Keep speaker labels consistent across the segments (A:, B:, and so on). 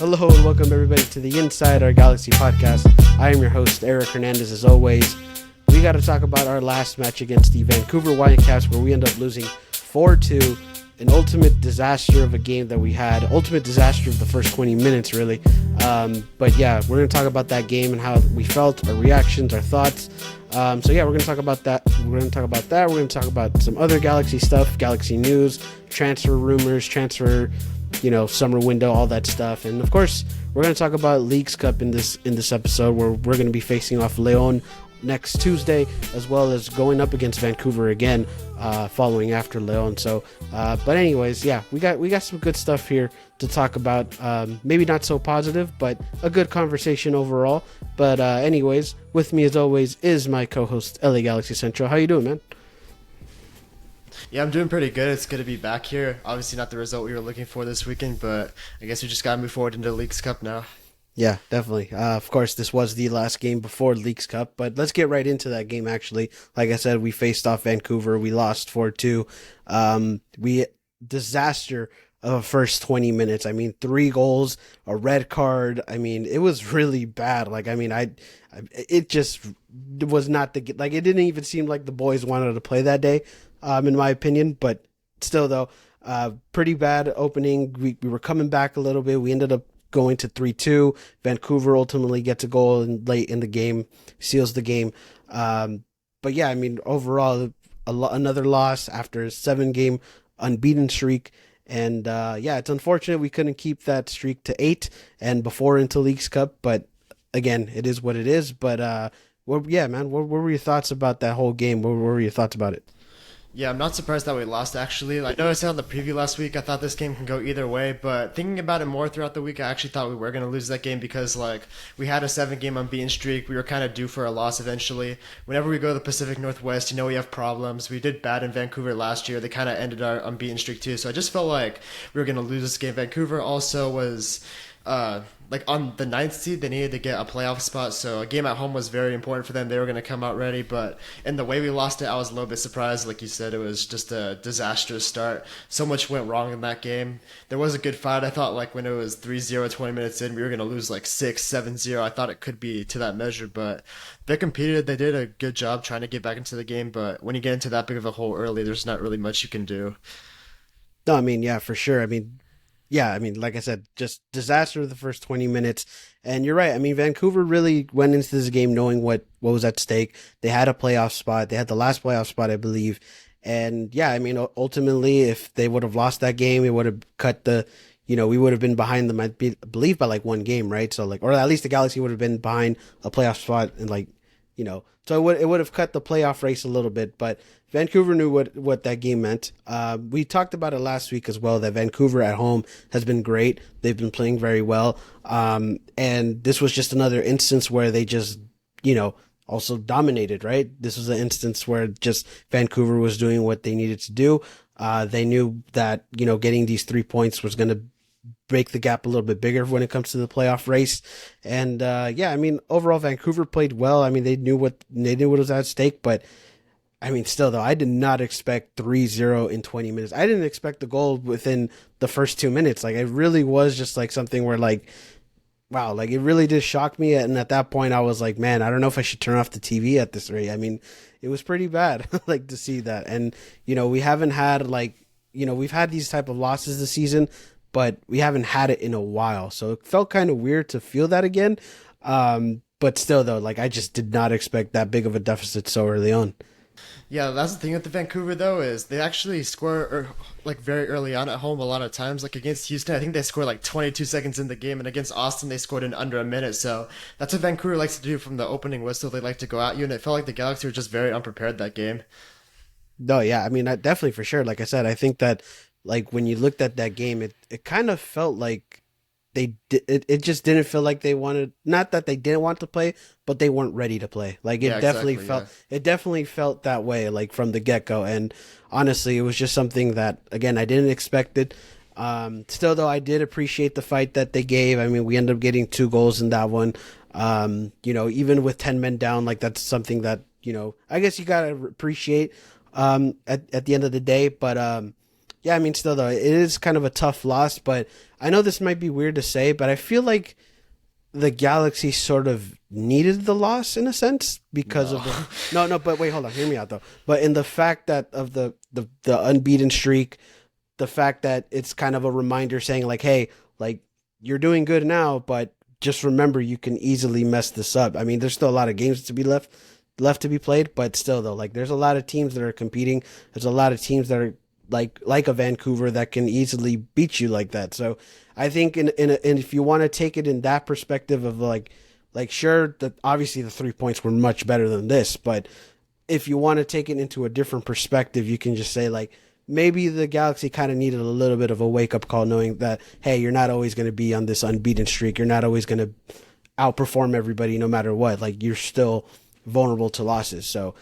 A: Hello and welcome everybody to the Inside Our Galaxy podcast. I am your host, Eric Hernandez, as always. We got to talk about our last match against the Vancouver Whitecaps, where we end up losing 4-2. An ultimate disaster of a game that we had. Ultimate disaster of the first 20 minutes, really. But yeah, we're going to talk about that game and how we felt, our reactions, our thoughts. We're going to talk about that. We're going to talk about some other Galaxy stuff, Galaxy news, transfer rumors, summer window, all that stuff. And of course, we're going to talk about Leagues Cup in this episode, where we're going to be facing off Leon next Tuesday, as well as going up against Vancouver again, following after Leon. But anyways, yeah, we got some good stuff here to talk about. Maybe not so positive, but a good conversation overall. But anyways, with me as always is my co-host LA Galaxy Central. How you doing, man?
B: Yeah, I'm doing pretty good. It's good to be back here. Obviously not the result we were looking for this weekend, but I guess we just got to move forward into the Leagues Cup now.
A: Yeah, definitely. Of course, this was the last game before Leagues Cup, but let's get right into that game, actually. Like I said, we faced off Vancouver. We lost 4-2. Disaster of first 20 minutes. I mean, 3 goals, a red card. I mean, it was really bad. It just was not it didn't even seem like the boys wanted to play that day, in my opinion. But still, though, pretty bad opening. We were coming back a little bit. We ended up going to 3-2. Vancouver ultimately gets a goal late in the game, seals the game. But yeah, I mean, overall, another loss after a 7-game unbeaten streak. And it's unfortunate we couldn't keep that streak to 8 and before into Leagues Cup. But again, it is what it is. But what were your thoughts about that whole game? What were your thoughts about it?
B: Yeah, I'm not surprised that we lost, actually. I know I said on the preview last week, I thought this game can go either way, but thinking about it more throughout the week, I actually thought we were going to lose that game because, we had a 7-game unbeaten streak. We were kind of due for a loss eventually. Whenever we go to the Pacific Northwest, we have problems. We did bad in Vancouver last year. They kind of ended our unbeaten streak, too. So I just felt like we were going to lose this game. Vancouver also was on the 9th seed, they needed to get a playoff spot, so a game at home was very important for them. They were going to come out ready, but in the way we lost it, I was a little bit surprised. Like you said, it was just a disastrous start. So much went wrong in that game. There was a good fight. I thought when it was 3-0 20 minutes in, we were going to lose 6-7-0. I thought it could be to that measure, but they competed. They did a good job trying to get back into the game, but when you get into that big of a hole early, there's not really much you can do.
A: No, I mean, yeah, for sure. Like I said, just disaster the first 20 minutes. And you're right. I mean, Vancouver really went into this game knowing what was at stake. They had a playoff spot. They had the last playoff spot, I believe. And yeah, I mean, ultimately, if they would have lost that game, it would have cut we would have been behind them, I believe, by 1 game, right? So or at least the Galaxy would have been behind a playoff spot and so it would have cut the playoff race a little bit, but Vancouver knew what that game meant. We talked about it last week as well, that Vancouver at home has been great. They've been playing very well. And this was just another instance where they just, also dominated, right? This was an instance where just Vancouver was doing what they needed to do. They knew that, getting these 3 points was going to break the gap a little bit bigger when it comes to the playoff race. And overall Vancouver played well. I mean, they knew what was at stake, but I mean, still though, I did not expect 3-0 in 20 minutes. I didn't expect the goal within the first 2 minutes. It really was just something where wow, it really did shock me. And at that point I was like, man, I don't know if I should turn off the TV at this rate. I mean, it was pretty bad to see that. And, we haven't had we've had these type of losses this season, but we haven't had it in a while. So it felt kind of weird to feel that again. But still, though, I just did not expect that big of a deficit so early on.
B: Yeah, that's the thing with the Vancouver, though, is they actually score very early on at home a lot of times. Against Houston, I think they scored 22 seconds in the game, and against Austin, they scored in under a minute. So that's what Vancouver likes to do from the opening whistle. They like to go at you, and it felt like the Galaxy were just very unprepared that game.
A: No, yeah, I mean, definitely for sure. Like I said, I think that when you looked at that game, it kind of felt like it just didn't feel like they wanted, not that they didn't want to play, but they weren't ready to play. It definitely felt that way, from the get-go. And honestly, it was just something that, again, I didn't expect it. Still though, I did appreciate the fight that they gave. I mean, we ended up getting 2 goals in that one. Even with 10 men down, that's something that, I guess you got to appreciate, at the end of the day. But, Yeah, I mean, still though, it is kind of a tough loss, but I know this might be weird to say, but I feel like the Galaxy sort of needed the loss in a sense because
B: No.
A: of the no, but wait, hold on, hear me out though. But in the fact that of the unbeaten streak, the fact that it's kind of a reminder saying like, hey, like you're doing good now, but just remember you can easily mess this up. I mean, there's still a lot of games to be left to be played, but still though, like there's a lot of teams that are competing. There's a lot of teams that are like a Vancouver that can easily beat you like that. So I think and if you want to take it in that perspective of like sure that obviously the 3 points were much better than this, but if you want to take it into a different perspective, you can just say like maybe the Galaxy kind of needed a little bit of a wake up call, knowing that hey, you're not always going to be on this unbeaten streak. You're not always going to outperform everybody, no matter what. Like you're still vulnerable to losses. So,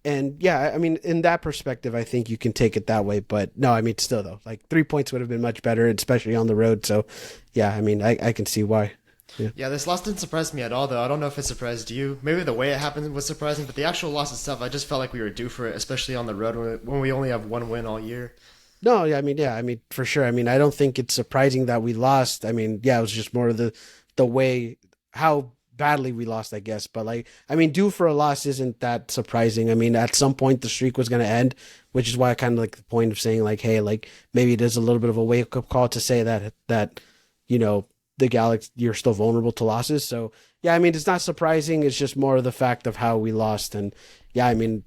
A: and yeah, I mean, in that perspective, I think you can take it that way. But no, I mean, still though, like 3 points would have been much better, especially on the road. So, yeah, I mean, I can see why. Yeah.
B: Yeah, this loss didn't surprise me at all, though. I don't know if it surprised you. Maybe the way it happened was surprising, but the actual loss itself, I just felt like we were due for it, especially on the road when we only have one win all year.
A: No, yeah, I mean, for sure. I mean, I don't think it's surprising that we lost. I mean, yeah, it was just more of the way how badly we lost, I guess. But like, I mean, due for a loss isn't that surprising. I mean, at some point the streak was going to end, which is why I kind of like the point of saying like, hey, like maybe it is a little bit of a wake up call to say that you know the Galaxy you're still vulnerable to losses. So yeah, I mean, it's not surprising. It's just more of the fact of how we lost, and yeah, I mean.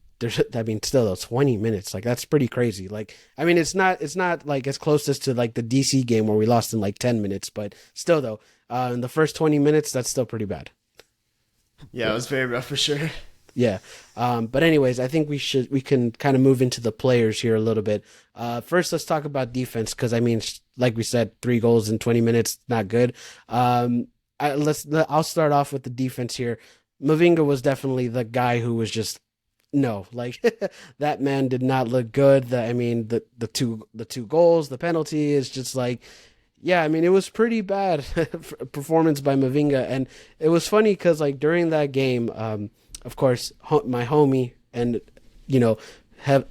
A: I mean, still, 20 minutes, like that's pretty crazy. Like, I mean, it's not like as close as to like the DC game where we lost in like 10 minutes, but still, though, in the first 20 minutes, that's still pretty bad.
B: Yeah, it was very rough for sure.
A: Yeah. But anyways, I think we can kind of move into the players here a little bit. First, let's talk about defense because I mean, like we said, 3 goals in 20 minutes, not good. I'll start off with the defense here. Mavinga was definitely the guy who was just no, like that man did not look good. I mean, the two goals, the penalty is just like, yeah, I mean, it was pretty bad performance by Mavinga, and it was funny because like during that game, of course, my homie and you know have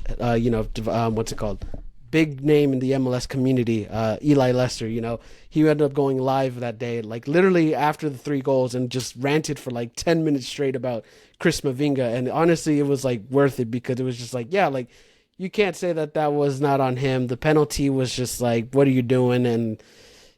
A: what's it called? Big name in the MLS community, Eli Lester. He ended up going live that day, like literally after the 3 goals, and just ranted for like 10 minutes straight about Chris Mavinga. And honestly, it was like worth it because it was just like, yeah, like you can't say that was not on him. The penalty was just like, what are you doing? And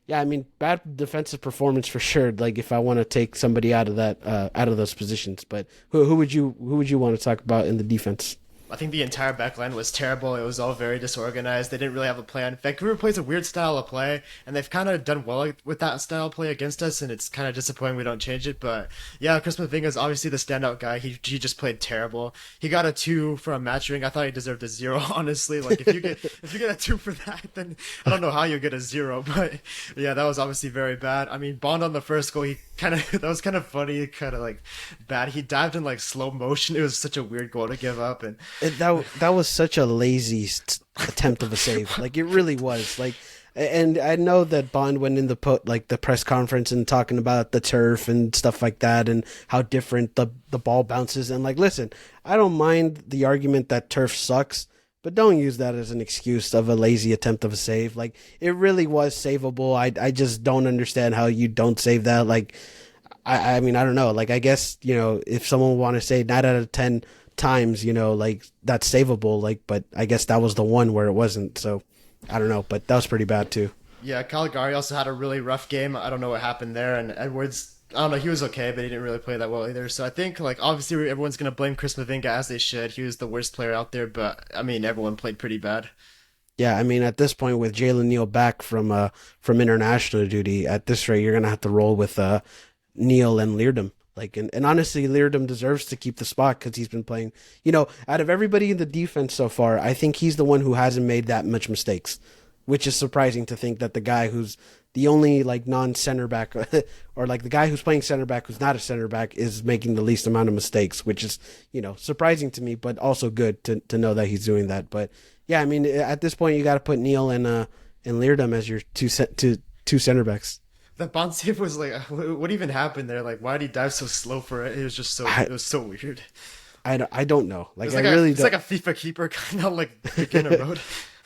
A: yeah, I mean, bad defensive performance for sure. Like if I want to take somebody out of that, out of those positions, but who would you want to talk about in the defense?
B: I think the entire back line was terrible. It was all very disorganized. They didn't really have a plan. Vancouver plays a weird style of play, and they've kind of done well with that style of play against us, and it's kind of disappointing we don't change it. But yeah, Chris Mavinga is obviously the standout guy. He just played terrible. He got a 2 for a match ring. I thought he deserved a 0, honestly. Like if you get a 2 for that, then I don't know how you get a 0. But yeah, that was obviously very bad. I mean, Bond on the first goal, he kind of that was kind of funny, kind of like bad. He dived in like slow motion. It was such a weird goal to give up, and
A: That was such a lazy attempt of a save. Like it really was. Like, and I know that Bond went in the press conference and talking about the turf and stuff like that, and how different the ball bounces. And like, listen, I don't mind the argument that turf sucks, but don't use that as an excuse of a lazy attempt of a save. Like it really was savable. I just don't understand how you don't save that. Like I mean, I don't know. Like I guess if someone want to say 9 out of 10 times, like that's savable, like, but I guess that was the one where it wasn't. So I don't know, but that was pretty bad too.
B: yeah, Caligari also had a really rough game. I don't know what happened there, and Edwards. I don't know. He was okay, but he didn't really play that well either. So I think, like, obviously everyone's gonna blame Chris Mavinga as they should. He was the worst player out there, but I mean, everyone played pretty bad.
A: Yeah, I mean, at this point with Jalen Neal back from international duty, at this rate, you're gonna have to roll with Neal and Leardom. Like, and honestly, Leardom deserves to keep the spot because he's been playing. Out of everybody in the defense so far, I think he's the one who hasn't made that much mistakes, which is surprising to think that the guy who's the only like non-center back or like the guy who's playing center back who's not a center back is making the least amount of mistakes, which is surprising to me, but also good to know that he's doing that. But yeah, I mean, at this point, you got to put Neal and Leardom as your two center backs.
B: The bounce save was like, what even happened there? Like, why did he dive so slow for it? It was just so,
A: I,
B: it was so weird.
A: I don't know. Like I
B: It's
A: really
B: like
A: don't.
B: a FIFA keeper kind of like beginner mode.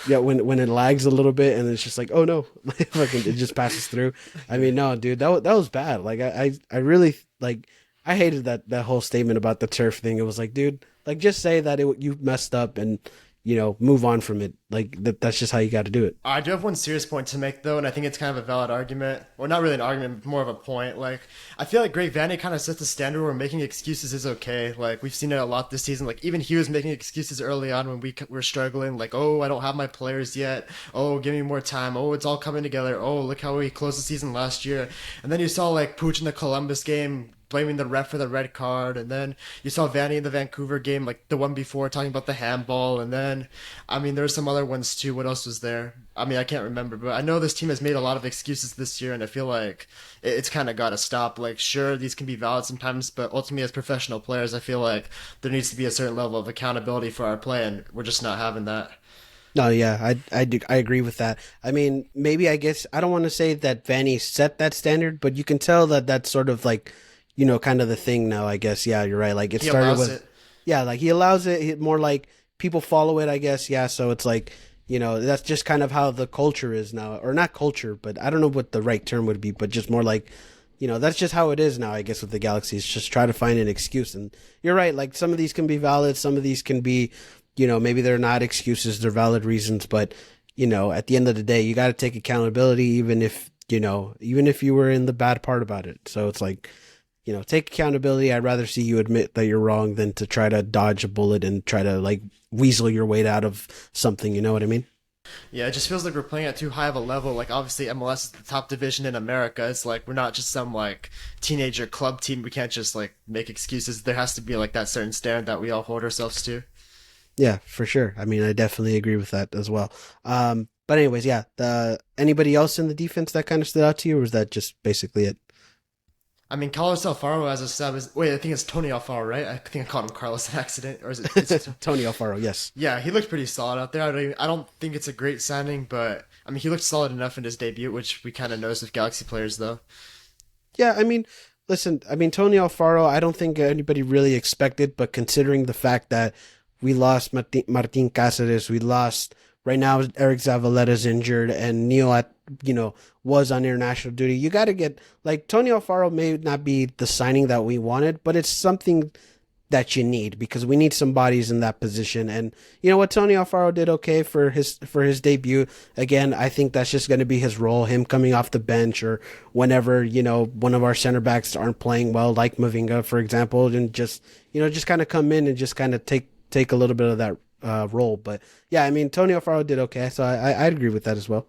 A: Yeah, when it lags a little bit and it's just like, oh no, fucking it just passes through. I
B: Yeah.
A: mean, no, dude, that was bad. Like I really like I hated that whole statement about the turf thing. It was like, dude, like just say that you messed up and move on from it. Like that's just how you got to do it.
B: I do have one serious point to make though, and I think it's kind of a valid argument. Well, not really an argument, more of a point. Like, I feel like Greg Vanney kind of sets the standard where making excuses is okay. Like, we've seen it a lot this season. Like, even he was making excuses early on when we were struggling. Like, oh, I don't have my players yet. Oh, give me more time. Oh, it's all coming together. Oh, look how we closed the season last year. And then you saw like Pooch in the Columbus game blaming the ref for the red card, and then you saw Vanny in the Vancouver game, like the one before, talking about the handball, and then, I mean, there's some other ones too. What else was there? I mean, I can't remember, but I know this team has made a lot of excuses this year, and I feel like it's kind of got to stop. Like, sure, these can be valid sometimes, but ultimately, as professional players, I feel like there needs to be a certain level of accountability for our play, and we're just not having that.
A: No, yeah, I agree with that. I mean, maybe I guess I don't want to say that Vanny set that standard, but you can tell that that's sort of like, kind of the thing now. I guess, yeah, you're right. Like it
B: He
A: started
B: allows
A: with,
B: it.
A: yeah, like he allows it more like people follow it. I guess, yeah. So it's like, that's just kind of how the culture is now, or not culture, but I don't know what the right term would be, but just more like, that's just how it is now. I guess with the Galaxies, just try to find an excuse. And you're right. Like some of these can be valid, some of these can be maybe they're not excuses, they're valid reasons, but at the end of the day, you got to take accountability, even if you were in the bad part about it. So it's like, take accountability. I'd rather see you admit that you're wrong than to try to dodge a bullet and try to like weasel your way out of something. You know what I mean?
B: Yeah, it just feels like we're playing at too high of a level. Like obviously MLS is the top division in America. It's like we're not just some like teenager club team. We can't just like make excuses. There has to be like that certain standard that we all hold ourselves to.
A: Yeah, for sure. I mean, I definitely agree with that as well. But anyways, yeah. Anybody else in the defense that kind of stood out to you, or was that just basically it?
B: I mean, Carlos Alfaro as a sub is wait. I think it's Tony Alfaro, right? I think I called him Carlos in accident, or is it? Is it
A: Tony Alfaro, yes.
B: yeah, he looked pretty solid out there. I don't think it's a great signing, but I mean, he looked solid enough in his debut, which we kind of noticed with Galaxy players, though.
A: Yeah, I mean, listen, I mean, Tony Alfaro, I don't think anybody really expected, but considering the fact that we lost Martin Cáceres, we lost, right now, Eric Zavaleta's injured, and Neil, was on international duty, you got to get, like, Tony Alfaro may not be the signing that we wanted, but it's something that you need because we need some bodies in that position. And you know what, Tony Alfaro did okay for his debut. Again, I think that's just going to be his role, him coming off the bench or whenever one of our center backs aren't playing well, like Mavinga, for example, and just kind of come in and just kind of take a little bit of that role. But yeah, I mean, Tony Alfaro did okay, so I agree with that as well.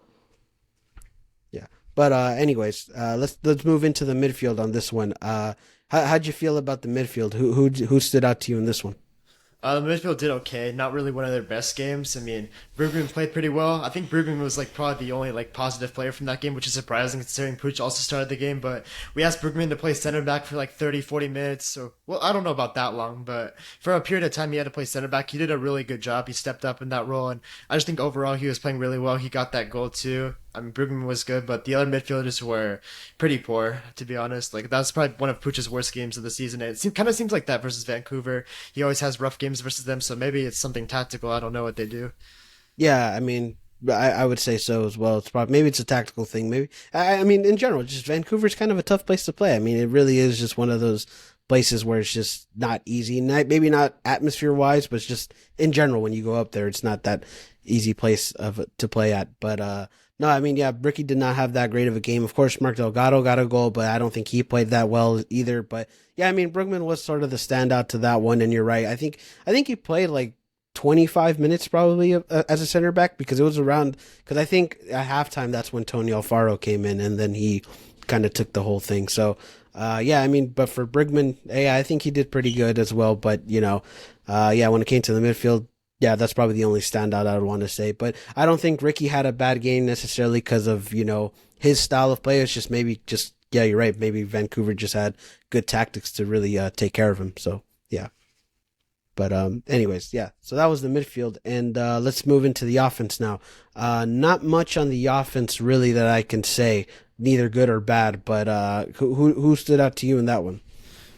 A: Yeah. But anyways, let's move into the midfield on this one. How'd you feel about the midfield? Who stood out to you in this one?
B: The midfield did okay. Not really one of their best games. I mean, Bergman played pretty well. I think Bergman was like probably the only like positive player from that game, which is surprising considering Pooch also started the game. But we asked Bergman to play center back for like 30, 40 minutes. So, well, I don't know about that long, but for a period of time he had to play center back. He did a really good job. He stepped up in that role, and I just think overall he was playing really well. He got that goal too. I mean, Bergman was good, but the other midfielders were pretty poor, to be honest. Like that's probably one of Pooch's worst games of the season. Kind of seems like that versus Vancouver. He always has rough games versus them, so maybe it's something tactical. I don't know what they do.
A: Yeah, I mean, I would say so as well. It's probably maybe it's a tactical thing. Maybe I mean in general, just Vancouver's kind of a tough place to play. I mean, it really is just one of those places where it's just not easy. Maybe not atmosphere wise, but it's just in general when you go up there, it's not that easy place to play at. But no, I mean, yeah, Ricky did not have that great of a game. Of course, Mark Delgado got a goal, but I don't think he played that well either. But yeah, I mean, Brugman was sort of the standout to that one, and you're right. I think he played like 25 minutes probably as a center back because it was around because I think at halftime that's when Tony Alfaro came in and then he kind of took the whole thing. So yeah, I mean, but for Brigman, yeah, I think he did pretty good as well. But yeah, when it came to the midfield, yeah, that's probably the only standout I would want to say. But I don't think Ricky had a bad game necessarily because of his style of play. It's just maybe just yeah, you're right. Maybe Vancouver just had good tactics to really take care of him. So yeah. But anyways, yeah. So that was the midfield, and let's move into the offense now. Not much on the offense really that I can say, neither good or bad. But who stood out to you in that one?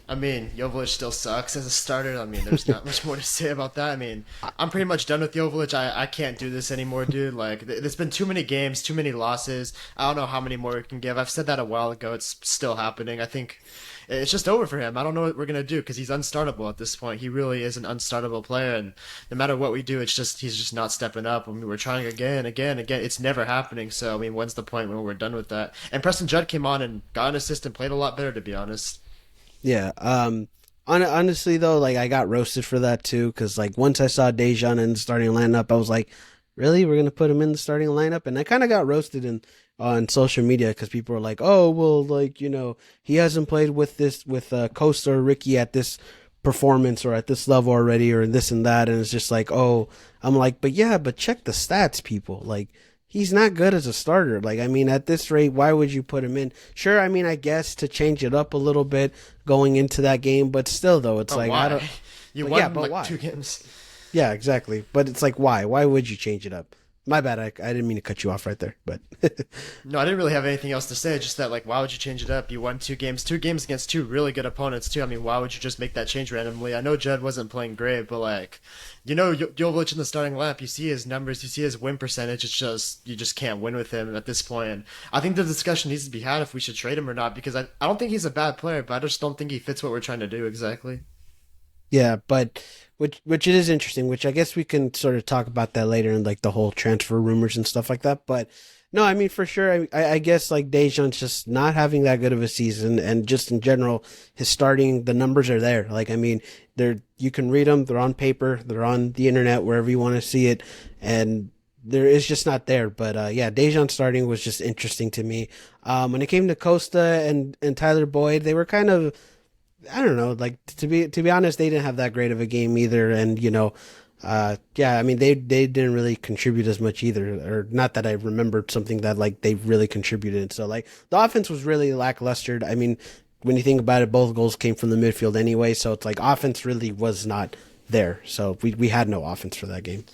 B: I mean, Jovic still sucks as a starter. I mean, there's not much more to say about that. I mean, I'm pretty much done with Jovic. I can't do this anymore, dude. Like, there's been too many games, too many losses. I don't know how many more we can give. I've said that a while ago. It's still happening. I think it's just over for him. I don't know what we're gonna do because he's unstartable at this point. He really is an unstartable player, and no matter what we do, it's just he's just not stepping up. I mean, we're trying again, again, again. It's never happening. So I mean, when's the point when we're done with that? And Preston Judd came on and got an assist and played a lot better, to be honest.
A: Yeah. Honestly though, like I got roasted for that too, because like once I saw Dejan in the starting lineup, I was like, really, we're gonna put him in the starting lineup, and I kind of got roasted in on social media because people were like, oh well, like he hasn't played with this with Costa or Ricky at this performance or at this level already or this and that, and it's just like, oh, I'm like, but yeah, but check the stats, people, like. He's not good as a starter. Like, I mean, at this rate, why would you put him in? Sure, I mean, I guess to change it up a little bit going into that game, but still, though, it's
B: But
A: like I don't.
B: why? You
A: But yeah,
B: won
A: but
B: like
A: why?
B: 2 games.
A: Yeah, exactly. But it's like, why? Why would you change it up? My bad. I didn't mean to cut you off right there. But
B: No, I didn't really have anything else to say. Just that, like, why would you change it up? You won 2 games, 2 games against two really good opponents too. I mean, why would you just make that change randomly? I know Judd wasn't playing great, but like, Jovic in the starting lineup, you see his numbers, you see his win percentage. It's just you just can't win with him at this point. And I think the discussion needs to be had if we should trade him or not because I don't think he's a bad player, but I just don't think he fits what we're trying to do exactly.
A: yeah, but which it is interesting. Which I guess we can sort of talk about that later in like the whole transfer rumors and stuff like that. But no, I mean for sure. I guess like Dejan's just not having that good of a season, and just in general, his starting the numbers are there. Like I mean, they're you can read them. They're on paper. They're on the internet wherever you want to see it, and there is just not there. But yeah, Dejan starting was just interesting to me. When it came to Costa and Tyler Boyd, they were kind of I don't know, like to be honest, they didn't have that great of a game either, and yeah, I mean they didn't really contribute as much either, or not that I remembered something that like they really contributed. So like the offense was really lackluster. I mean, when you think about it, both goals came from the midfield anyway, so it's like offense really was not there. So we had no offense for that game.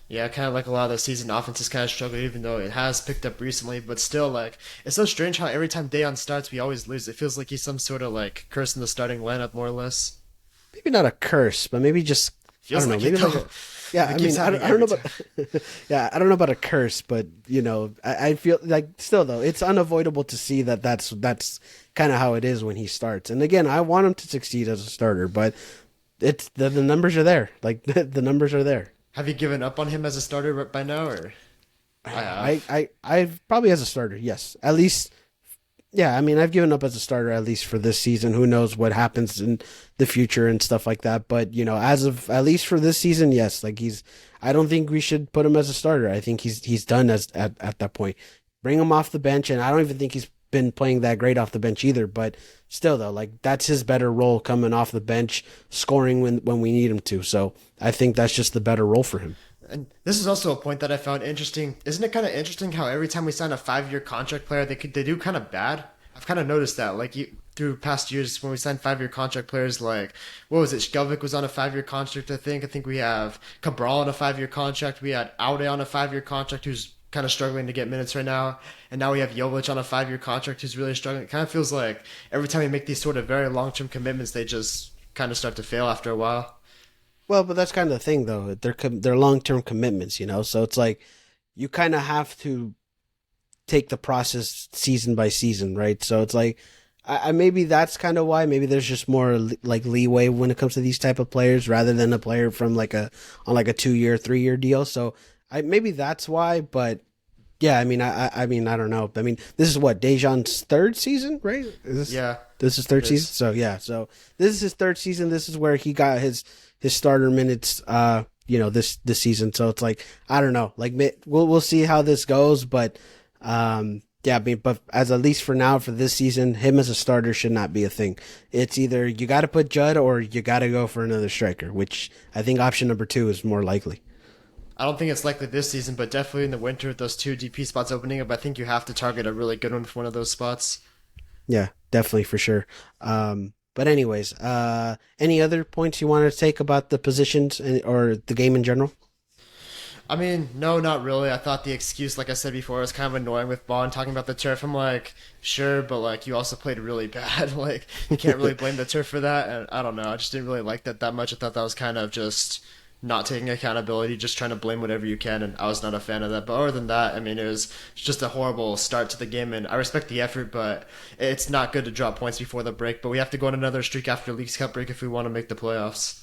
B: Yeah, kind of like a lot of the season offenses kind of struggle, even though it has picked up recently. But still, like it's so strange how every time Dayon starts, we always lose. It feels like he's some sort of like curse in the starting lineup, more or less.
A: Maybe not a curse, but maybe just I
B: Feels
A: don't know,
B: like it
A: maybe like
B: though.
A: a yeah.
B: It
A: I
B: keeps
A: mean,
B: happening
A: I don't
B: every
A: know
B: time.
A: about yeah, I don't know about a curse, but I feel like still though it's unavoidable to see that that's kind of how it is when he starts. And again, I want him to succeed as a starter, but it's the numbers are there. Like the numbers are there.
B: Have you given up on him as a starter by now, or I have?
A: I've probably as a starter, yes, at least yeah, I mean, I've given up as a starter at least for this season. Who knows what happens in the future and stuff like that. But as of at least for this season, yes, like he's. I don't think we should put him as a starter. I think he's done as at that point. Bring him off the bench, and I don't even think he's been playing that great off the bench either. But still, though, like that's his better role coming off the bench, scoring when we need him to. So I think that's just the better role for him.
B: And this is also a point that I found interesting. Isn't it kind of interesting how every time we sign a 5-year contract player, they do kind of bad? I've kind of noticed that. Like through past years when we signed 5-year contract players, like what was it? Skelvik was on a 5-year contract. I think. I think we have Cabral on a 5-year contract. We had Aude on a 5-year contract, who's kind of struggling to get minutes right now. And now we have Jovic on a 5-year contract, who's really struggling. It kind of feels like every time we make these sort of very long-term commitments, they just kind of start to fail after a while.
A: Well, but that's kind of the thing, though. They're long term commitments. So it's like you kind of have to take the process season by season, right? So it's like I maybe that's kind of why maybe there's just more like leeway when it comes to these type of players rather than a player from like a on like a 2 year 3 year deal. So I maybe that's why, but yeah, I mean I mean I don't know. I mean this is what Dejan's third season, right?
B: Yeah,
A: This is
B: it
A: third season.
B: is.
A: So yeah, so this is his third season. This is where he got his starter minutes. This season. So it's like I don't know. Like we'll see how this goes, but yeah, I mean, but as at least for now for this season, him as a starter should not be a thing. It's either you got to put Judd or you got to go for another striker, which I think option number two is more likely.
B: I don't think it's likely this season, but definitely in the winter with those two DP spots opening up, I think you have to target a really good one for one of those spots.
A: Yeah, definitely for sure. But anyways, any other points you wanted to take about the positions or the game in general?
B: I mean, no, not really. I thought the excuse, like I said before, was kind of annoying with Bond talking about the turf. I'm like, sure, but like you also played really bad. Like you can't really blame the turf for that. And I don't know. I just didn't really like that much. I thought that was kind of just not taking accountability, just trying to blame whatever you can. And I was not a fan of that. But other than that, I mean, it was just a horrible start to the game. And I respect the effort, but it's not good to drop points before the break. But we have to go on another streak after Leagues Cup break if we want to make the playoffs.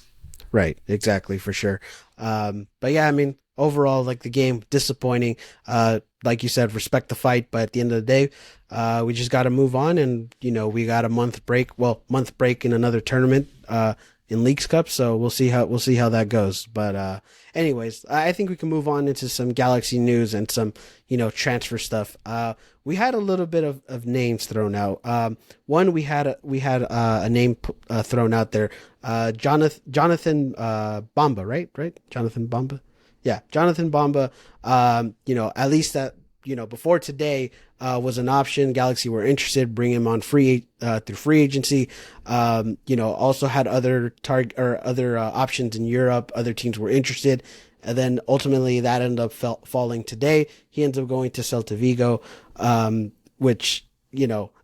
A: Right, exactly, for sure. But yeah, I mean, overall, like the game, disappointing. Like you said, respect the fight, but at the end of the day, we just got to move on, and we got a month break. Well, month break in another tournament, in Leagues Cup. So we'll see how that goes. But anyways, I think we can move on into some Galaxy news and some transfer stuff. We had a little bit of names thrown out. One, we had a name thrown out there. Jonathan Bamba, right? Jonathan Bamba. Yeah, Jonathan Bamba. At least that before today was an option. Galaxy were interested, bring him on free through free agency. Also had other target or other options in Europe. Other teams were interested, and then ultimately that ended up falling today. He ends up going to Celta Vigo, which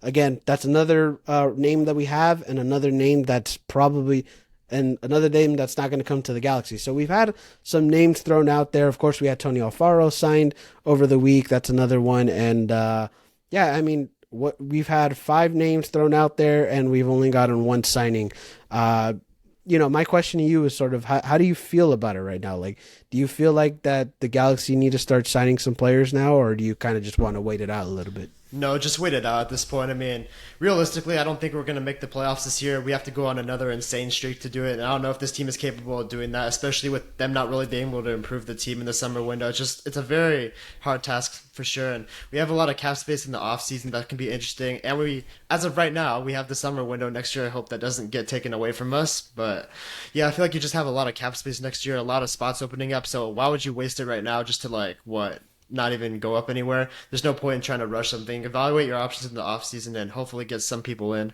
A: again, that's another name that we have, and another name that's probably and another name that's not going to come to the Galaxy. So we've had some names thrown out there. Of course, we had Tony Alfaro signed over the week. That's another one. And yeah, I mean, what we've had 5 names thrown out there, and we've only gotten one signing. My question to you is sort of how do you feel about it right now? Like, do you feel like that the Galaxy need to start signing some players now, or do you kind of just want to wait it out a little bit?
B: No, just wait it out at this point. I mean, realistically, I don't think we're going to make the playoffs this year. We have to go on another insane streak to do it. And I don't know if this team is capable of doing that, especially with them not really being able to improve the team in the summer window. It's a very hard task for sure. And we have a lot of cap space in the off season that can be interesting. And as of right now, we have the summer window next year. I hope that doesn't get taken away from us. But yeah, I feel like you just have a lot of cap space next year, a lot of spots opening up. So why would you waste it right now just to not even go up anywhere? There's no point in trying to rush something. Evaluate your options in the off season and hopefully get some people in.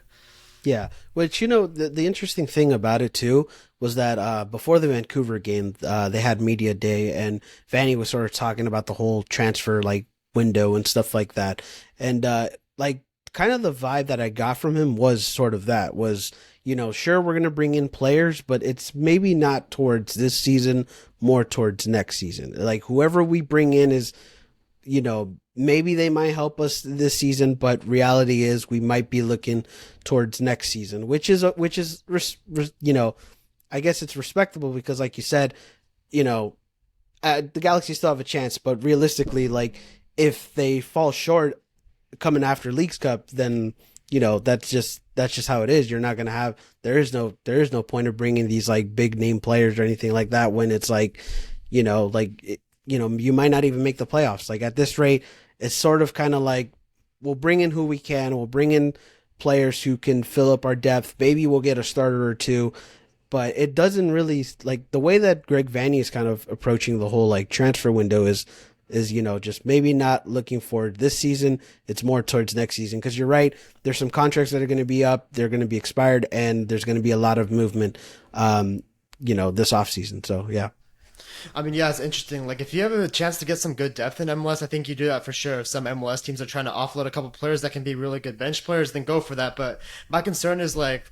A: Yeah, which the interesting thing about it too was that before the Vancouver game, they had media day, and Vanny was sort of talking about the whole transfer like window and stuff like that, and like kind of the vibe that I got from him was sort of that was sure we're gonna bring in players, but it's maybe not towards this season, more towards next season. Like whoever we bring in is maybe they might help us this season, but reality is we might be looking towards next season, I guess it's respectable because, like you said, you know, the Galaxy still have a chance, but realistically, like if they fall short coming after Leagues Cup, then that's just how it is. You're not gonna have there is no point of bringing these like big name players or anything like that when it's like you might not even make the playoffs. Like at this rate, it's sort of kind of like we'll bring in who we can. We'll bring in players who can fill up our depth. Maybe we'll get a starter or two, but it doesn't really like the way that Greg Vanney is kind of approaching the whole like transfer window is just maybe not looking for this season. It's more towards next season because you're right. There's some contracts that are going to be up. They're going to be expired, and there's going to be a lot of movement. This off season. So yeah.
B: I mean, yeah, it's interesting. Like, if you have a chance to get some good depth in MLS, I think you do that for sure. If some MLS teams are trying to offload a couple players that can be really good bench players, then go for that. But my concern is like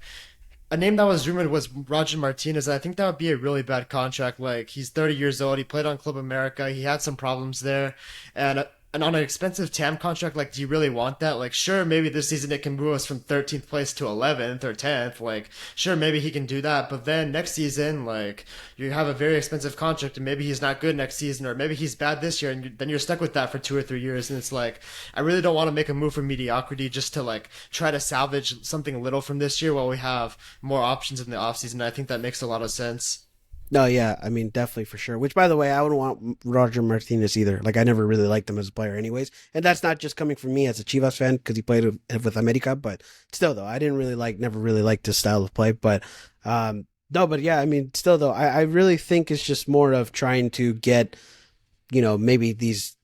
B: a name that was rumored was Roger Martinez. And I think that would be a really bad contract. Like, he's 30 years old. He played on Club America. He had some problems there, and on an expensive TAM contract, like, do you really want that? Like, sure, maybe this season it can move us from 13th place to 11th or 10th. Like, sure, maybe he can do that. But then next season, like, you have a very expensive contract and maybe he's not good next season or maybe he's bad this year and then you're stuck with that for 2 or 3 years. And it's like, I really don't want to make a move for mediocrity just to, like, try to salvage something little from this year while we have more options in the offseason. I think that makes a lot of sense.
A: No, yeah, I mean, definitely for sure. Which, by the way, I wouldn't want Roger Martinez either. Like, I never really liked him as a player, anyways. And that's not just coming from me as a Chivas fan because he played with America, but still, though, I didn't really never really liked his style of play. But no, but yeah, I mean, still, though, I really think it's just more of trying to get, maybe these,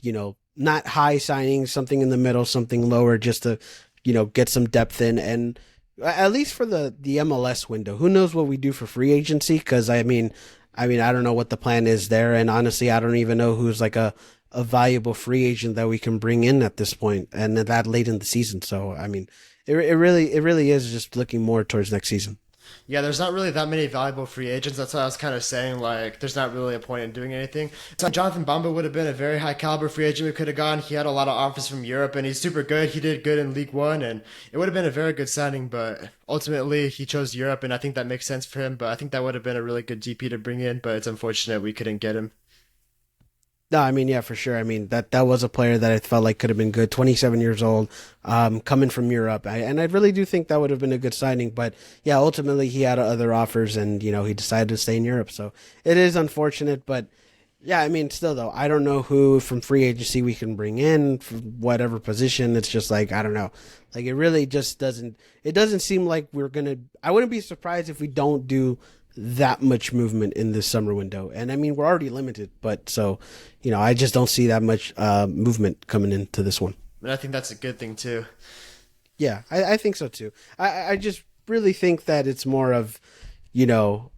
A: not high signings, something in the middle, something lower, just to, get some depth in and. At least for the MLS window, who knows what we do for free agency? Because I mean, I mean, I don't know what the plan is there, and honestly, I don't even know who's like a valuable free agent that we can bring in at this point, and that late in the season. So, I mean, it really is just looking more towards next season.
B: Yeah, there's not really that many valuable free agents. That's what I was kind of saying. Like, there's not really a point in doing anything. So Jonathan Bamba would have been a very high caliber free agent we could have gone. He had a lot of offers from Europe, and he's super good. He did good in League One, and it would have been a very good signing. But ultimately, he chose Europe, and I think that makes sense for him. But I think that would have been a really good DP to bring in. But it's unfortunate we couldn't get him.
A: No, I mean, yeah, for sure. I mean, that was a player that I felt like could have been good. 27 years old, coming from Europe, and I really do think that would have been a good signing. But yeah, ultimately he had other offers, and he decided to stay in Europe. So it is unfortunate, but yeah, I mean, still though, I don't know who from free agency we can bring in for whatever position. It's just like I don't know, like it really just doesn't. It doesn't seem like we're gonna. I wouldn't be surprised if we don't do that much movement in this summer window. And I mean, we're already limited, but so, I just don't see that much movement coming into this one.
B: And I think that's a good thing too.
A: Yeah, I think so too. I just really think that it's more of, you know,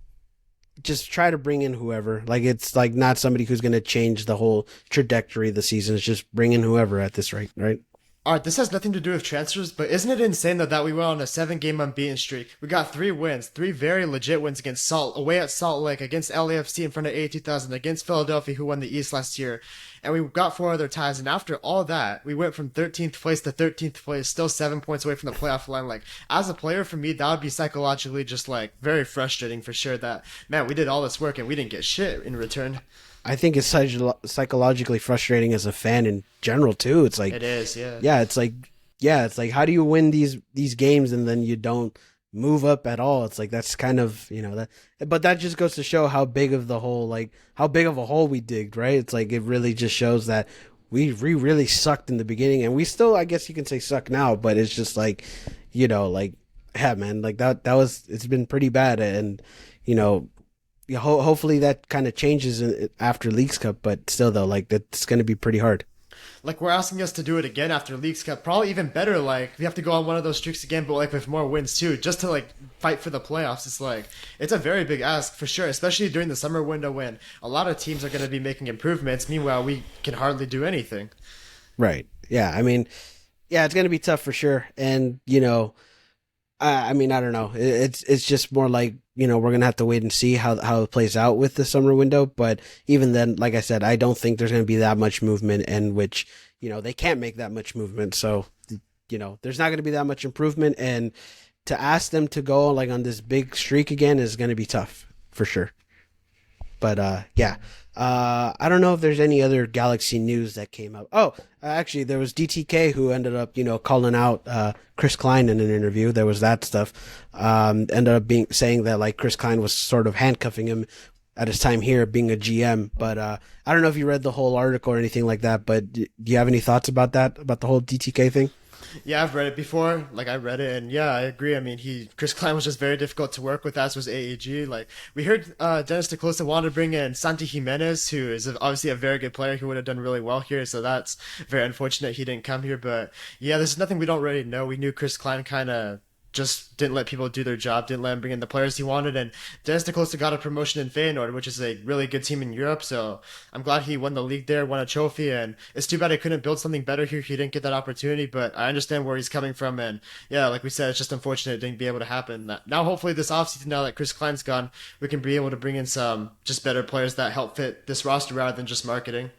A: just try to bring in whoever. Like, it's like not somebody who's going to change the whole trajectory of the season. It's just bring in whoever at this rate, right?
B: All right, this has nothing to do with transfers, but isn't it insane that we went on a 7-game unbeaten streak? We got 3 wins, 3 very legit wins against away at Salt Lake, against LAFC in front of A2000, against Philadelphia, who won the East last year, and we got 4 other ties. And after all that, we went from 13th place to 13th place, still 7 points away from the playoff line. Like, as a player, for me, that would be psychologically just like very frustrating for sure. That man, we did all this work and we didn't get shit in return.
A: I think it's psychologically frustrating as a fan in general too. It's like
B: It is, yeah.
A: yeah, it's like how do you win these games and then you don't move up at all? It's like that's kind of that, but that just goes to show how big of the hole, like how big of a hole we digged, right? It's like it really just shows that we really sucked in the beginning, and we still, I guess you can say, suck now, but it's just like like yeah, man, like that was it's been pretty bad, and you know yeah, hopefully that kind of changes after Leagues Cup, but still though, like that's going to be pretty hard.
B: Like, we're asking us to do it again after Leagues Cup. Probably even better, like, we have to go on one of those streaks again, but, like, with more wins, too, just to, like, fight for the playoffs. It's, like, it's a very big ask, for sure, especially during the summer window when a lot of teams are going to be making improvements. Meanwhile, we can hardly do anything.
A: Right. Yeah. I mean, yeah, it's going to be tough for sure. And, I mean, I don't know. It's just more like, we're going to have to wait and see how it plays out with the summer window. But even then, like I said, I don't think there's going to be that much movement, and which, they can't make that much movement. So, there's not going to be that much improvement. And to ask them to go like on this big streak again is going to be tough for sure. But yeah, I don't know if there's any other Galaxy news that came up. Oh, actually, there was DTK who ended up, calling out Chris Klein in an interview. There was that stuff. Ended up saying that like Chris Klein was sort of handcuffing him at his time here, being a GM. But I don't know if you read the whole article or anything like that. But do you have any thoughts about that, about the whole DTK thing?
B: Yeah, I've read it before. Like, I read it, and yeah, I agree. I mean, Chris Klein was just very difficult to work with, as was AAG. Like, we heard Dennis DeClosa wanted to bring in Santi Jimenez, who is obviously a very good player who would have done really well here. So that's very unfortunate he didn't come here. But yeah, there's nothing we don't really know. We knew Chris Klein kind of just didn't let people do their job, didn't let him bring in the players he wanted. And Dennis DeClosa got a promotion in Feyenoord, which is a really good team in Europe. So I'm glad he won the league there, won a trophy. And it's too bad he couldn't build something better here. He didn't get that opportunity, but I understand where he's coming from. And yeah, like we said, it's just unfortunate it didn't be able to happen. Now, hopefully this offseason, now that Chris Klein's gone, we can be able to bring in some just better players that help fit this roster rather than just marketing.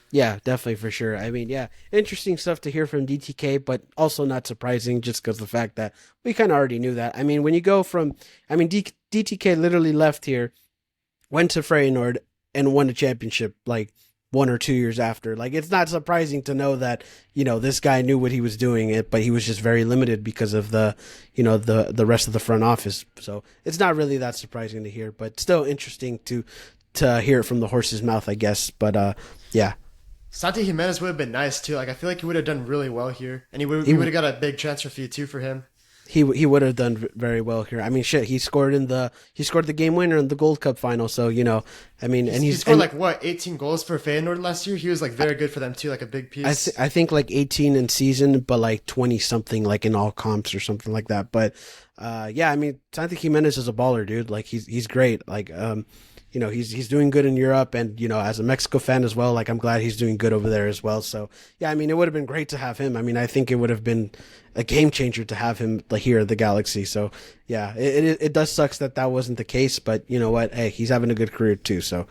A: Yeah, definitely for sure. I mean, yeah, interesting stuff to hear from DTK, but also not surprising just because the fact that we kind of already knew that. I mean, when you go from, I mean, DTK literally left here, went to Feyenoord, and won a championship like 1 or 2 years after. Like, it's not surprising to know that, this guy knew what he was doing, but he was just very limited because of the rest of the front office. So it's not really that surprising to hear, but still interesting to hear it from the horse's mouth, I guess. But yeah.
B: Santi Jimenez would have been nice too. Like, I feel like he would have done really well here, and we would have got a big transfer fee too for him.
A: He would have done very well here. I mean, shit, he scored the game winner in the Gold Cup final. So I mean, and
B: he scored like what 18 goals for Feyenoord last year. He was like very good for them too, like a big piece.
A: I think like 18 in season, but like 20 something like in all comps or something like that. But yeah, I mean, Santi Jimenez is a baller, dude. Like he's great. Like he's doing good in Europe, and as a Mexico fan as well, like I'm glad he's doing good over there as well. So yeah, I mean, it would have been great to have him. I mean, I think it would have been a game changer to have him like here at the Galaxy. So yeah, it does sucks that that wasn't the case, but you know what? Hey, he's having a good career too, so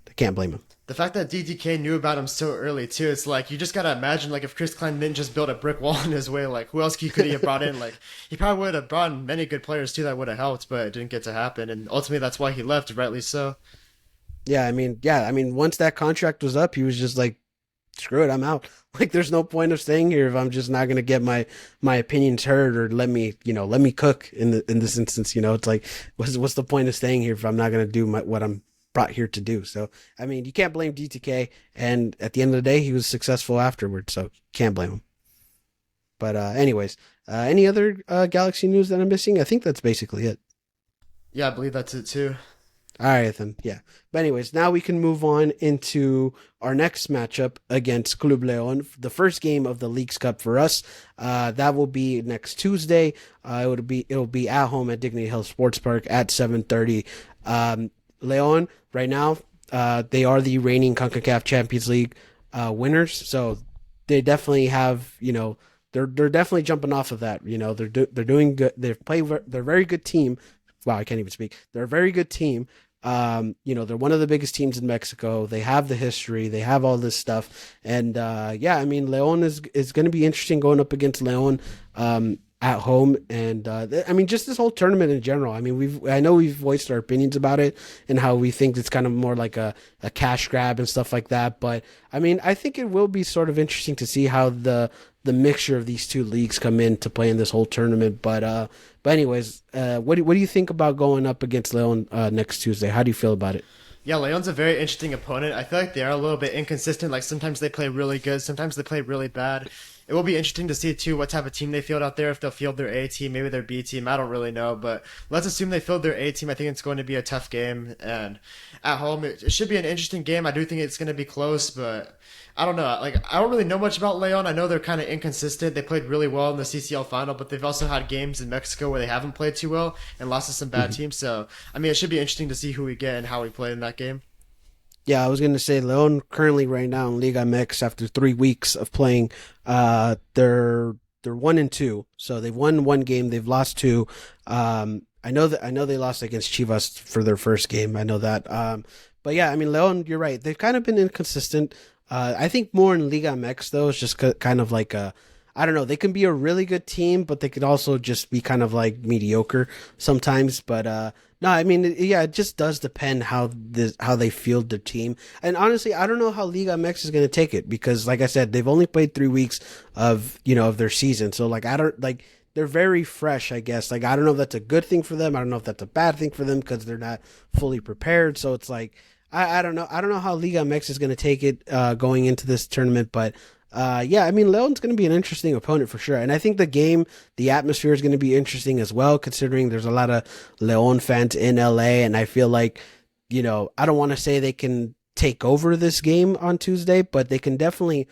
A: I can't blame him.
B: The fact that DDK knew about him so early too, it's like you just gotta imagine like if Chris Klein didn't just build a brick wall in his way, like who else could he have brought in? Like he probably would have brought in many good players too that would have helped, but it didn't get to happen, and ultimately that's why he left, rightly so.
A: Yeah, I mean, once that contract was up, he was just like, screw it, I'm out. Like, there's no point of staying here if I'm just not gonna get my opinions heard, or let me cook in this instance. It's like, what's the point of staying here if I'm not gonna do what I'm brought here to do? So, I mean, you can't blame DTK, and at the end of the day, he was successful afterwards, so can't blame him. But anyways, any other Galaxy news that I'm missing? I think that's basically it.
B: Yeah, I believe that's it too.
A: All right, then. Yeah. But anyways, now we can move on into our next matchup against Club Leon, the first game of the Leagues Cup for us. That will be next Tuesday. It'll be at home at Dignity Health Sports Park at 7:30. Leon right now, they are the reigning CONCACAF Champions League winners, so they definitely have they're definitely jumping off of that. They're doing good. They're a very good team. Wow, I can't even speak. They're a very good team. They're one of the biggest teams in Mexico. They have the history. They have all this stuff, and yeah, I mean, Leon is going to be interesting going up against Leon at home, and I mean, just this whole tournament in general. I mean, I know we've voiced our opinions about it and how we think it's kind of more like a cash grab and stuff like that. But I mean, I think it will be sort of interesting to see how the mixture of these two leagues come in to play in this whole tournament. But anyways, what do you think about going up against Leon next Tuesday? How do you feel about it?
B: Yeah, Leon's a very interesting opponent. I feel like they are a little bit inconsistent. Like sometimes they play really good, sometimes they play really bad. It will be interesting to see too what type of team they field out there. If they'll field their A team, maybe their B team. I don't really know, but let's assume they field their A team. I think it's going to be a tough game, and at home it should be an interesting game. I do think it's going to be close, but I don't know. Like I don't really know much about Leon. I know they're kind of inconsistent. They played really well in the CCL final, but they've also had games in Mexico where they haven't played too well and lost to some bad teams. So I mean, it should be interesting to see who we get and how we play in that game.
A: Yeah, I was gonna say Leon currently right now in Liga MX after 3 weeks of playing, they're 1-2. So they've won one game, they've lost two. I know they lost against Chivas for their first game. I know that. But yeah, I mean Leon, you're right. They've kind of been inconsistent. I think more in Liga MX though. It's just kind of like I don't know. They can be a really good team, but they could also just be kind of like mediocre sometimes. But no, I mean, yeah, it just does depend how they field their team. And honestly, I don't know how Liga MX is going to take it because, like I said, they've only played 3 weeks of their season. So like I don't like they're very fresh, I guess. Like I don't know if that's a good thing for them. I don't know if that's a bad thing for them because they're not fully prepared. So it's like I don't know. I don't know how Liga MX is going to take it going into this tournament, but. Yeah, I mean, Leon's going to be an interesting opponent for sure. And I think the atmosphere is going to be interesting as well, considering there's a lot of Leon fans in LA. And I feel like, I don't want to say they can take over this game on Tuesday, but they definitely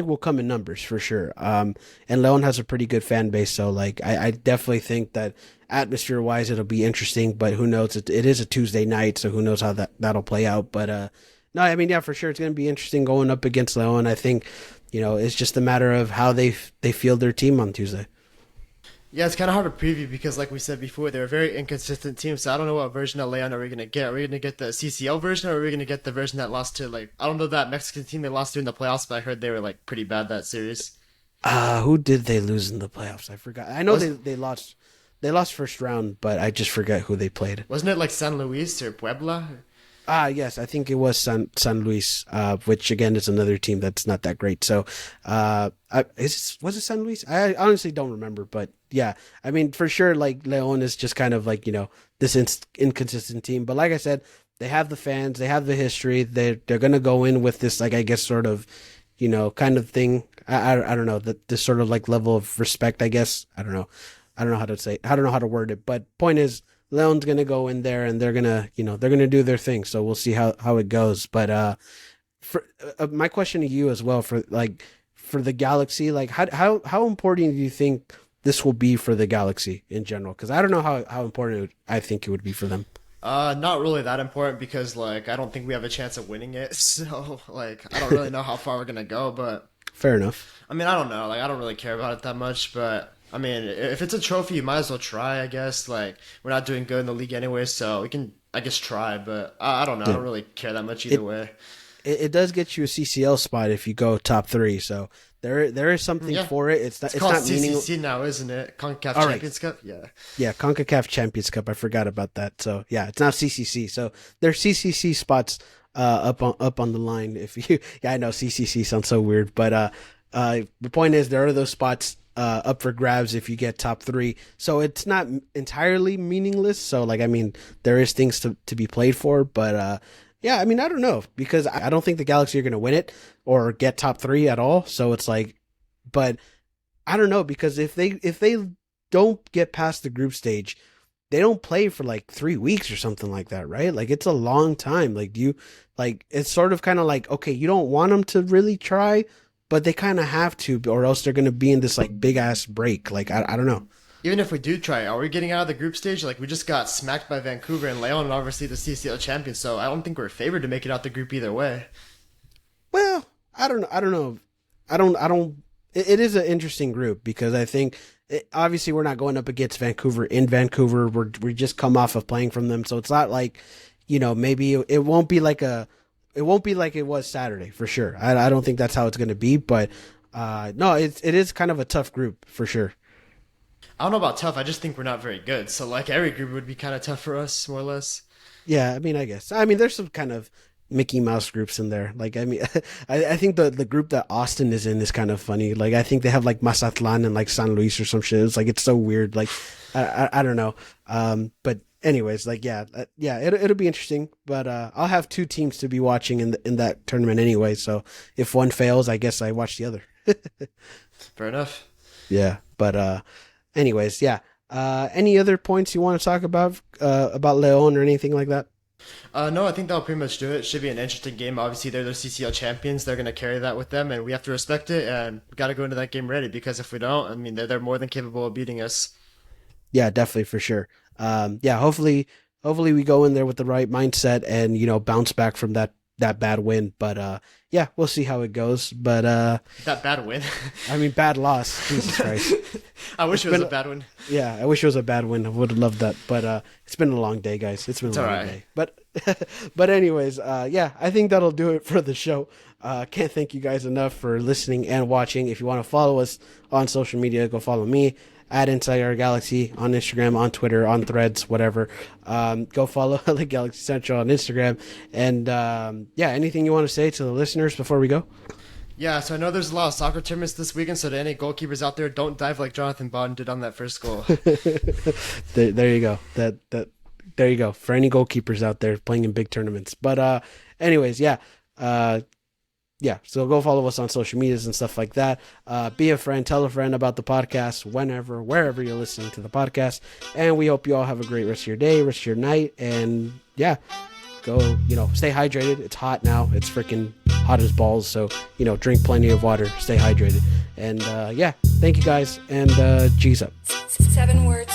A: will come in numbers for sure. And Leon has a pretty good fan base. So, like, I definitely think that atmosphere wise, it'll be interesting, but who knows? It is a Tuesday night, so who knows how that'll play out. But, no, I mean, yeah, for sure, it's going to be interesting going up against Leon. I think, it's just a matter of how they field their team on Tuesday.
B: Yeah, it's kind of hard to preview because, like we said before, they're a very inconsistent team. So I don't know what version of Leon are we gonna get. Are we gonna get the CCL version, or are we gonna get the version that lost to I don't know that Mexican team they lost to in the playoffs, but I heard they were like pretty bad that series.
A: Who did they lose in the playoffs? I forgot. I know
B: Was
A: they lost. They lost first round, but I just forgot who they played.
B: wasn't it like San Luis or Puebla?
A: Yes, I think it was San Luis, which again is another team that's not that great. So, was it San Luis? I honestly don't remember, but yeah, I mean for sure, like Leon is just kind of like this inconsistent team. But like I said, they have the fans, they have the history. They're gonna go in with this like I guess sort of kind of thing. I don't know that this sort of like level of respect. I guess I don't know how to say. I don't know how to word it. But point is. Leon's gonna go in there and they're gonna do their thing. So we'll see how it goes. But for my question to you as well for the Galaxy, like how important do you think this will be for the Galaxy in general? Because I don't know how important I think it would be for them.
B: Not really that important because like I don't think we have a chance of winning it. So like I don't really know how far we're gonna go, but
A: Fair enough.
B: I mean I don't know. Like I don't really care about it that much, but I mean if it's a trophy, you might as well try. I guess like we're not doing good in the league anyway, so we can I guess try. But I don't know. I
A: Yeah.
B: don't really care that much either
A: It,
B: way.
A: it does get you a CCL spot if you go top three. So there is something
B: Yeah,
A: for it.
B: it's
A: It's
B: called
A: not meaning.
B: CCC now, isn't it? Concacaf
A: All right.
B: Champions Cup. Yeah.
A: Yeah, CONCACAF Champions Cup. I forgot about that. So yeah, it's not CCC. So there's CCC spots up on the line. If you yeah, I know CCC sounds so weird, but the point is there are those spots up for grabs if you get top three. So it's not entirely meaningless. So like I mean, there is things to be played for, but yeah, I mean I don't know because I don't think the Galaxy are going to win it or get top three at all. So it's like, but I don't know because if they don't get past the group stage, they don't play for like 3 weeks or something like that, right? Like it's a long time. Like do you like it's sort of kind of like okay, you don't want them to really try, but they kind of have to, or else they're gonna be in this like big ass break. Like I don't know.
B: Even if we do try, are we getting out of the group stage? Like we just got smacked by Vancouver and Leon, and obviously the CCL champions. So I don't think we're favored to make it out the group either way.
A: Well, I don't know. I don't know. I don't. It is an interesting group because I think obviously we're not going up against Vancouver in Vancouver. We just come off of playing from them, so it's not like maybe it won't be like it won't be like it was Saturday for sure. I don't think that's how it's going to be, but no, it is kind of a tough group for sure.
B: I don't know about tough. I just think we're not very good. So like every group would be kind of tough for us, more or less.
A: Yeah, I mean, I guess. I mean, there's some kind of Mickey Mouse groups in there. Like, I mean, I think the group that Austin is in is kind of funny. Like, I think they have like Mazatlan and like San Luis or some shit. It's like it's so weird. Like, I don't know. But anyways, like, yeah, yeah, it'll be interesting. But I'll have two teams to be watching in that tournament anyway. So if one fails, I guess I watch the other.
B: Fair enough.
A: Yeah, but anyways, yeah. Any other points you want to talk about Leon or anything like that?
B: No, I think that'll pretty much do it. Should be an interesting game. Obviously, they're the CCL champions. They're going to carry that with them, and we have to respect it. And we got to go into that game ready because if we don't, I mean, they're more than capable of beating us.
A: Yeah, definitely for sure. Yeah, hopefully we go in there with the right mindset and bounce back from that bad win. But yeah, we'll see how it goes. But
B: That bad win.
A: I mean, bad loss. Jesus Christ.
B: I
A: It's
B: wish it was
A: been
B: a bad one.
A: yeah, I wish it was a bad win. I would have loved that. But it's been a long day, guys. It's been a
B: It's all
A: long
B: right.
A: day. But but anyways, yeah, I think that'll do it for the show. Can't thank you guys enough for listening and watching. If you want to follow us on social media, go follow me at Inside Our Galaxy on Instagram, on Twitter, on Threads, whatever. Go follow the Galaxy Central on Instagram. And yeah, anything you want to say to the listeners before we go?
B: Yeah, so I know there's a lot of soccer tournaments this weekend, so to any goalkeepers out there, don't dive like Jonathan Bond did on that first goal.
A: There you go. There you go. For any goalkeepers out there playing in big tournaments. But anyways, yeah. Yeah, so go follow us on social medias and stuff like that. Be a friend, tell a friend about the podcast whenever, wherever you're listening to the podcast. And we hope you all have a great rest of your day, rest of your night. And yeah, go, stay hydrated. It's hot now. It's freaking hot as balls. So, drink plenty of water, stay hydrated. And yeah, thank you guys. And G's up.
C: 7 words